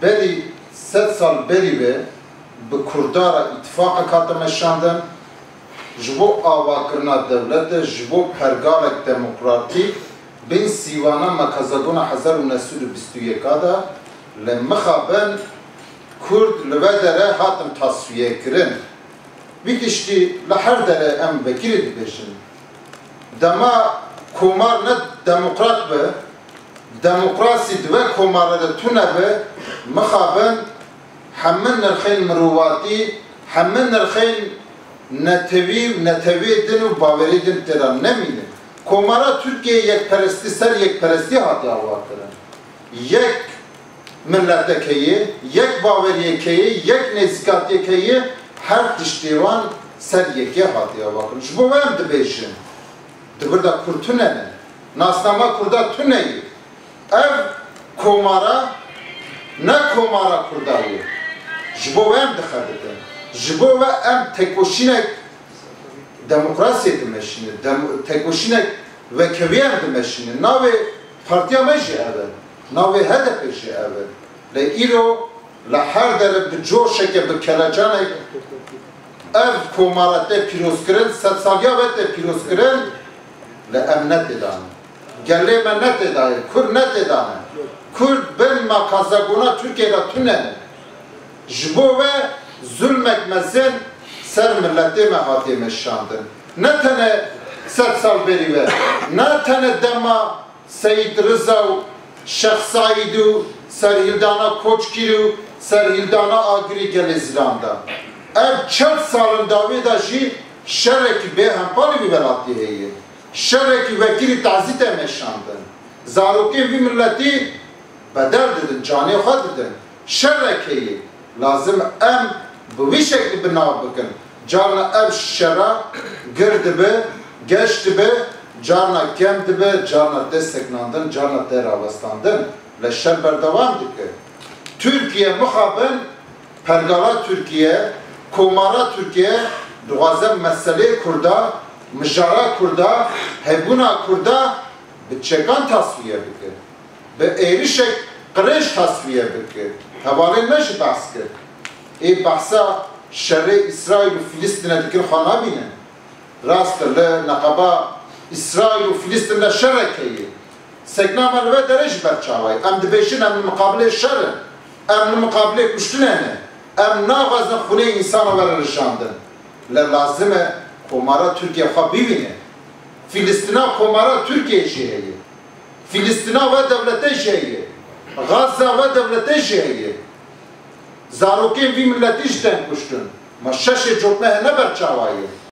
beri 3 sal beri ve bi Kurdara ittifaka katmeşandın jibo avakırna devlete jibo pergalek demokratik bin sivana makazagona 1921 da lemxaben Kurd lvedere hatim tasfiye kirin bitişti la her dere em vekili dibêjin dema komar ne demokrat be demokrasi dibe komara de tune be mixaben hemen nerxên mirûvatî hemen nerxên netevî din û bawerî din têra nemînin komara Türkiye yekperestî ser yekperestî hatiye avakirin yek milletekeyê yek baweriyekeyê yek nêzîkatiyekeyê her tiştêwan ser yekê hatiye avakirin ji bo ve em dibêjin dibir de Kurd tune ne nasnama Kurda tuneyê ev komara ne komara Kurdayê ji bo ve em dixebitin ji bo ve em tekoşînek demokrasiyê dimeşînin tekoşînek vekeviyên dimeşînin navê partiya me jî ev e navê HDP jî ev e lê îro li her dere bi coşeke bi kelecanek ev komara te pîrozkirin sedsaliya ve te pîrozkirin li em netêdanin gelê me netêdaye Kurd netêdane Kurd bin makazagona Türkiye'de tune ji bo ve zulmek mezin ser milletê me hatiye meşandin ne tene 3 sal berî ve ne tene dema Seyid Rıza û Şex Saîd û Serhildana Koçgîr û Serhildana Agirî gelê Zîlandan ev 40 salin davê de jî şerekî bê hempalî vî welatî heye şerekî vekilî tazî te meşandin zarokên vî milletî bedel didin canê xwe didin şerek heye lazim em bi vî şeklî binav bikin carna ev şera gir dibe geç dibe carna kem dibe carna desteklandin carna te ravestandin le şer berdewam dike Türkiye mixabin pergala Türkiye komara Türkiye duazem meselê Kurda mijara Kurda hebûna Kurda bi çekan tasfiye bike bi êrişek qirêj tasfiye bike hevalên me jî behs kir ê behsa şerê İsrail û Filîstînê dikir xwe nabînin rast li neqeba İsrail û Filîstîn de şerek heye sekna me li ve derê jî berçavayê em dibêjin em li muqabilê şerin em li muqabilê kuştinê ne em naxwazin xunê însana were rijandin le lazim e komara Türkiye xwe bibîne Filîstîna komara Türkiye jî heye Filîstîna ve devletê jî heye Gazze ve devletê jî heye zarokên vî milletî ji tên kuştin ma şeşê cotme hene berçavayê